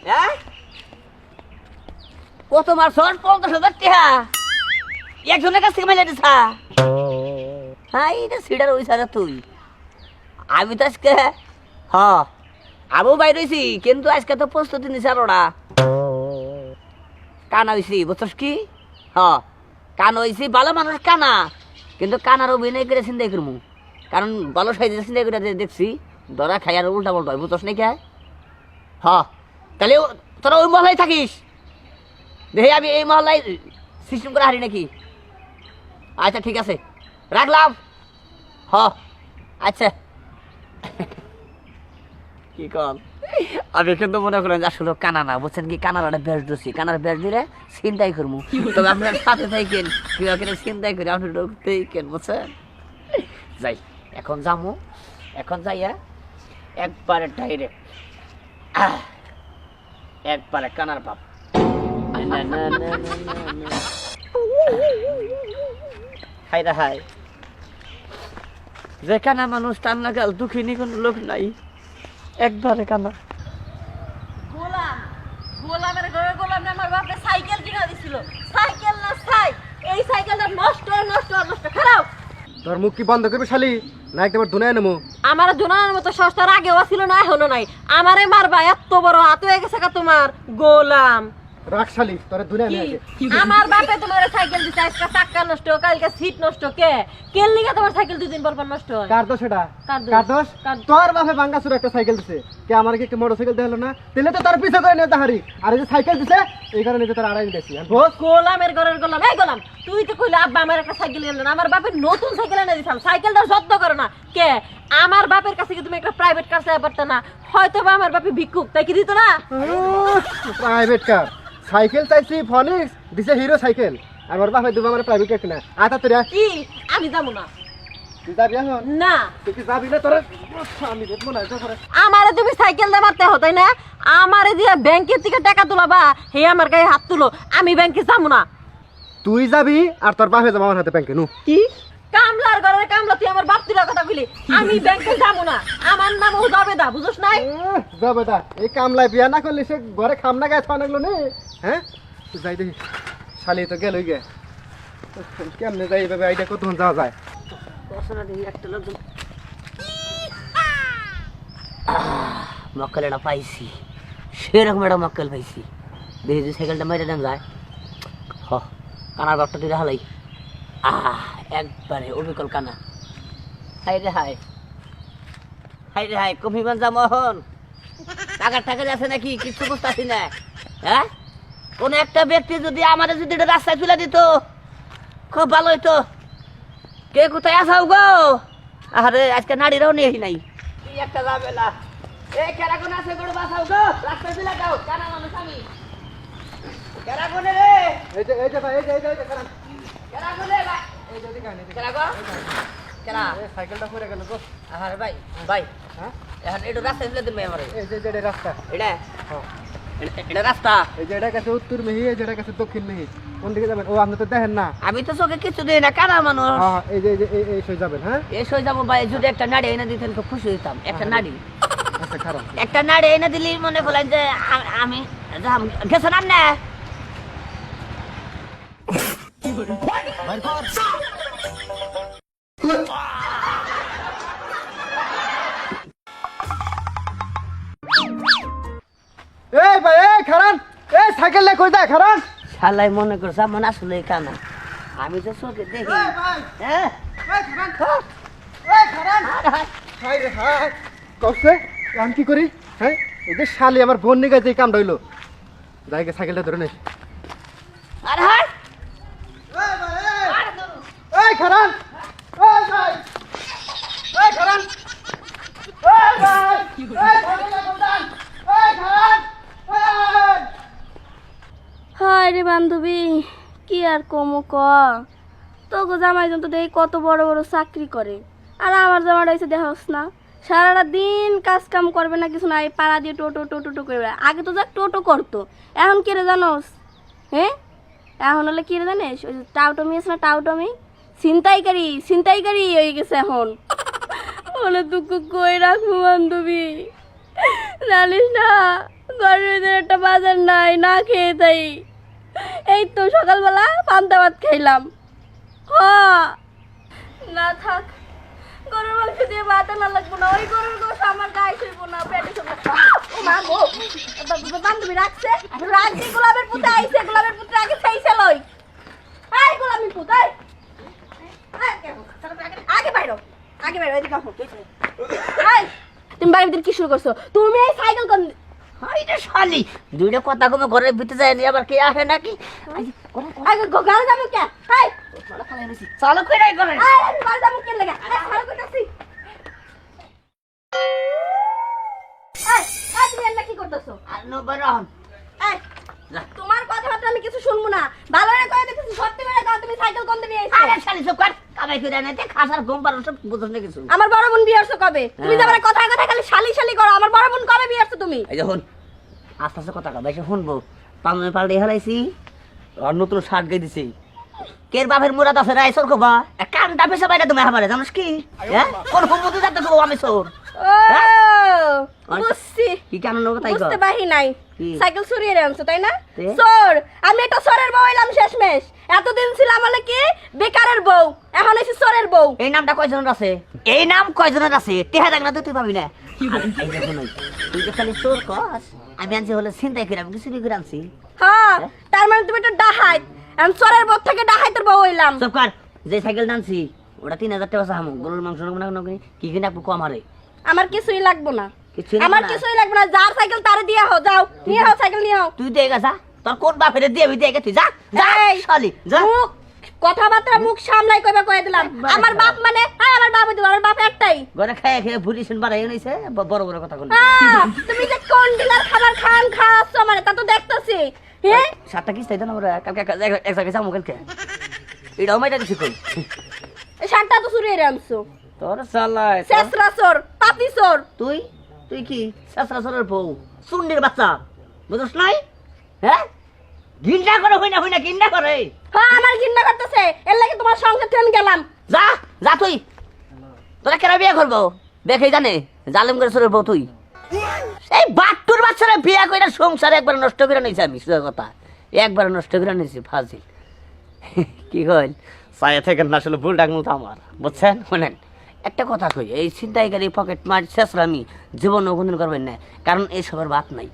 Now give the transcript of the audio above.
হ্যাঁ কত মার শোন 50,000 টাকা একজনের কাছ থেকে মেলে দিছা হ্যাঁ এটা সিডার ওই সারা তুই আমি তো আজকে হ্যাঁ আমিও বাইরে হয়েছি কিন্তু আজকে তো প্রস্তুতি নিছে আর ওরা কানা হয়েছি বুঝছস কি হ্যাঁ কানা হয়েছি ভালো মানুষ কানা কিন্তু কানার অভিনয় করে চিন্তাই করবো কারণ ভালো সাইজে চিন্তাই করে দেখছি ধরা খাই আর উল্টা পাল্টা হয় বুঝছস নাকি হ্যাঁ তাহলে তোরা ওই মহলায় থাকিস দেখি আমি এই মহল্লায় সিস্টেম করে হারি নাকি আচ্ছা ঠিক আছে রাখলাম হ আচ্ছা কি কম আমি কিন্তু মনে করেন আসলে কানা না বুঝছেন কি কানার বেশ দিচ্ছি কানার বেশ দিলে চিন্তাই করবো তবে আপনার সাথে থাকেন কিভাবে চিন্তাই করি আপনি ঢুকতেই বুঝছেন যাই এখন যাবো এখন যাইয়া একবারে ডাইরেক্ট একবারে কানার বাপ হাই রে হাই যে কানা মানুষ টান লাগাল দুঃখিনী কোনো লোক নাই একবারে কানা গোলাম গোলামের ঘরে গোলাম না আমার বাপে সাইকেল কিনা দিছিল সাইকেল না এই সাইকেলটা নষ্ট নষ্ট নষ্ট খারাপ তোর মুখ কি বন্ধ করবি শালি না একবার দুনায় নেমো আমার দুনার মতো সস্তার আগেও ছিল না হলো নাই আমারে মারবা এত বড় হাত হয়ে গেছে তোমার গোলাম রাখ শালি তোর দুনায় নিয়ে আগে আমার বাপে তোমার সাইকেল দিছে আজকে চাকা নষ্ট কালকে সিট নষ্ট কে কেন লিগা তোমার সাইকেল দুদিন পর পর নষ্ট হয় কার দোষ এটা কার দোষ তোর বাপে ভাঙ্গাচুর একটা সাইকেল দিছে কে আমার কি একটা মোটরসাইকেল দেখালো না দিলে তো তোর পিছে করে নিয়ে তাহারি আর এই যে সাইকেল দিছে এই কারণে যে তোর আড়াই দিয়েছি বস গোলামের ঘরের গোলাম এই গোলাম তুই তো কইলে আব্বা আমার একটা সাইকেল এনে না আমার বাপের নতুন সাইকেল এনে দিছাম সাইকেলটা যত্ন করো না কে আমার বাপের কাছে কি তুমি একটা প্রাইভেট কার চাইতে পারতে না হয়তো বা আমার বাপে ভিক্ষুক তাই কি দিত না প্রাইভেট কার সাইকেল চাইছি ফনিক্স দিছে হিরো সাইকেল আমার বাপে দিব আমার প্রাইভেট কার কিনা আতা তোরা কি আমি যাবো না তুই যাবি এখন না তুই কি যাবি না তোর আমি দেখবো না তোর আমারে তুমি সাইকেল দে মারতে হতো তাই না আমারে দিয়া ব্যাংকের থেকে টাকা তোলাবা হে আমার গায়ে হাত তুলো আমি ব্যাংকে যাবো না তুই যাবি আর তোর বাপে যাবো আমার হাতে ব্যাংকে নু কি কামলার ঘরের কামলা তুই আমার বাপ তুলার কথা বলি আমি ব্যাংকে যাবো না আমার নামও জাবেদা বুঝছ নাই জাবেদা এই কামলায় বিয়া না করলে সে ঘরে খামনা গায়ে থানা লাগলো নে হ্যাঁ তুই যাই দেখি শালি তো গেলই গে কেমনে যাই এইভাবে আইডিয়া কতক্ষণ যাওয়া যায় একটা লোক মক্কেল এটা পাইছি সেরকম একটা মক্কেল পাইছি দেখি যে সাইকেলটা মেরে দেন যায় হ কানার বাপটা তুই হালাই একবারে অবিকল কানা হাই রে হাই হাই রে হাই কফিগঞ্জ মোহন টাকা আছে নাকি কিছু বুঝতেছি না হ্যাঁ কোন একটা ব্যক্তি যদি আমাদের যদি এটা রাস্তায় তুলে দিত খুব ভালো হইতো কে কোথায় আসাও গো আরে আজকে নারীরাও নিয়ে নাই কি একটা যাবে না এই কেরা কোন আছে গো বাসাও গো রাস্তায় তুলে দাও কানা মানুষ আমি কেরা কোনে রে এই যে ভাই এই যে কারণ কেরা কোনে ভাই এই যে দিকে আনি কেরা গো কেরা এই সাইকেলটা পড়ে গেল গো আরে ভাই ভাই হ্যাঁ এখন এটা রাস্তায় তুলে দিন আমারে এই যে এটা রাস্তা এটা হ্যাঁ এটা রাস্তা এই যে এটা কাছে উত্তর মেহি এই যে এটা কাছে দক্ষিণ মেহি কোন দিকে যাবেন ও আপনি তো দেখেন না আমি তো চোখে কিছু দিই না কানা মানুষ হ্যাঁ এই যে এই সই যাবেন হ্যাঁ এসে যাবো ভাই যদি একটা নাড়ি এনে দিতেন খুব খুশি হইতাম একটা নাড়ি আচ্ছা খারাপ একটা নাড়ি এনে দিলি মনে করলেন যে আমি গেছে না এই ভাই এই খারান এই সাইকেল লে কই যায় খারান শালাই মনে করছে মনে আসলে কানা আমি তো চোখে দেখি এই ভাই হ্যাঁ এই খারান এই খারান হাই রে হাই কইছে আমি কি করি হ্যাঁ এই যে শালি আমার বোন নিয়ে গেছে এই কামটা হইলো যাই গে সাইকেলটা ধরে নে আরে হাই এই ভাই এই খারান এই ভাই এই খারান এই ভাই এই সাইকেলটা কোথায় এই খারান এই হায় রে বান্ধবী কি আর কমো ক তোকে জামাইজন তো দেখি কত বড় বড় চাকরি করে আর আমার জামাইটা হয়েছে দেখাস না সারাটা দিন কাজ কাম করবে না কিছু না এই পাড়া দিয়ে টোটো টোটো টোটো করে বেড়ায়। আগে তো যা টোটো করতো এখন কে রে জানোস হ্যাঁ এখন হলে কি রে জানিস ওই যে টাউটমি আছে না টাউটমি ছিনতাইকারী হয়ে গেছে এখন বলে দুঃখ কই রাখবো বান্ধবী জানিস না ঘরের ভিতরে একটা বাজার নাই, না খেয়ে তাই এই তো সকালবেলা পান্তা ভাত খাইলাম। হ না থাক, গরুর মাংস দিয়ে ভাত না লাগবো না, ওই গরুর গোশ আমার গায়ে শুইব না, পেটে শুইব না। ও মা গো, বান্ধবী রাখছে, রাখছে, গোলাপের পুতে আইছে, গোলাপের পুতে আগে চাইছে লই। এই গোলাপের পুত, এই আগে বাইরো, আগে বাইরো, এদিকে আসো। এই তুমি বাড়ির ভিতরে কি শুরু করছো? তুমি এই সাইকেল কোন হাই রে শালি, দুইটা কথা কমে ঘরের ভিতরে যায় নি, আবার কে আসে নাকি? আগে গাড়ি যাবো কে? এই চালু করে করে এই গাড়ি যাবো কে লাগা? এই ভালো কইতাছি। এই তুমি এলা কি করতেছো? আর নো বরন এই তোমার কথাবার্তা আমি কিছু শুনবো না, ভালো করে কই দেখতেছি, সত্যি করে কও তুমি সাইকেল কোন দিকে আইছো? আরে শালি চুপ কর, কামাই করে আনতে খাসার ঘুম পারো সব বুঝছ না কিছু। আমার বড় বোন বিয়ে হচ্ছে কবে? তুমি যে আমার কথায় কথায় খালি শালি শালি করো, আমার বড় বোন কবে বিয়ে হচ্ছে তুমি? এই যখন আস্তে আস্তে কথা বেশি শুনবো, পামনে পাল্টে হেলাইছি আর নতুন শার্ট গাই দিছি। কের বাপের মুরাদ আছে রাই সর কবা কানটা পেছে বাইরে তুমি হাবারে জানোস কি? হ্যাঁ কোন সম্পত্তি যাতে কব আমি সর ও বুঝছি, কি কেন নেবো তাই কর। বুঝতে পারি নাই, কি? সাইকেল চুরিয়ে আনছো তাই না? তে? চোর, আমি একটা চোরের বউ হইলাম শেষমেশ। এতদিন ছিলাম হলে কি বেকারের বউ, এখন এসে চোরের বউ। এই নামটা কয়জনের আছে? এই নাম কয়জনের আছে? টেহা দেখ না তুই পাবি না। এই দেখো নাই, তুই যে খালি চোর কস, আমি আনছি হলে চিন্তাই করে আমি কিছু করে আনছি। হ্যাঁ, তার মানে তুমি একটা ডাহাইত। আমি চোরের বউ থেকে ডাহাইতের বউ হইলাম। চুপ কর, যে সাইকেল টানছি ওটা 3000 টাকা চাহামু, গরুর মাংস না কি কিনে একটু কম হারে। আমার কিছুই লাগবো না, কিছুই লাগবে আমার না? কিছুই লাগবে না, যার সাইকেল তারে দিয়া হও, যাও নিয়ে হও সাইকেল নিয়ে হও। তুই দিয়ে গেছা তোর কোন বাপের দিয়ে দিয়ে তুই যা যা এই, শালি যা। মুখ কথাবার্তা মুখ সামলাই কইবা কই দিলাম। আমার বাপ মানে আমার বাপ হইতো, আমার বাপ একটাই। ঘরে খেয়ে খেয়ে ভুলিছেন বাড়াই নিছে, বড় বড় কথা বল। তুমি যে কোন ডিলার খাবার খাওয়াচ্ছ মানে তা তো দেখতেছি। হ্যাঁ, সাতটা কিস্তি দেন আমরা কালকে এক জায়গায় যাবো কালকে। এটাও মাইটা দিছি কই এই শার্টটা তো চুরিয়ে আনছো। তোর চালায় শেষরা চোর, পাতি চোর। তুই তুই কি শাসরা সরের বউ সুন্নির বাচ্চা বুঝছ নাই? হ্যাঁ ঘিন্না করে হই না ঘিন্না করে। হ্যাঁ, আমার ঘৃণা করতেছে, এর লাগি তোমার সংসার থেকে আমি গেলাম। যা যা তুই, তোরা কেন বিয়ে করবো? দেখেই জানে জালেম করে সরের বউ তুই। এই বাট্টুর বাচ্চারা বিয়ে করে সংসার একবার নষ্ট করে নিয়েছে, আমি সোজা কথা একবার নষ্ট করে নিয়েছি ফাজিল। কি কইল ছায়া থেকে না আসলে ভুল ডাকমু তো আমার, বুঝছেন? শোনেন একটা কথা কই, এই ছিনতাইকারী পকেট মার শেষরা আমি জীবনও কোনদিন করবেন না, কারণ এই সবার বাত নাই।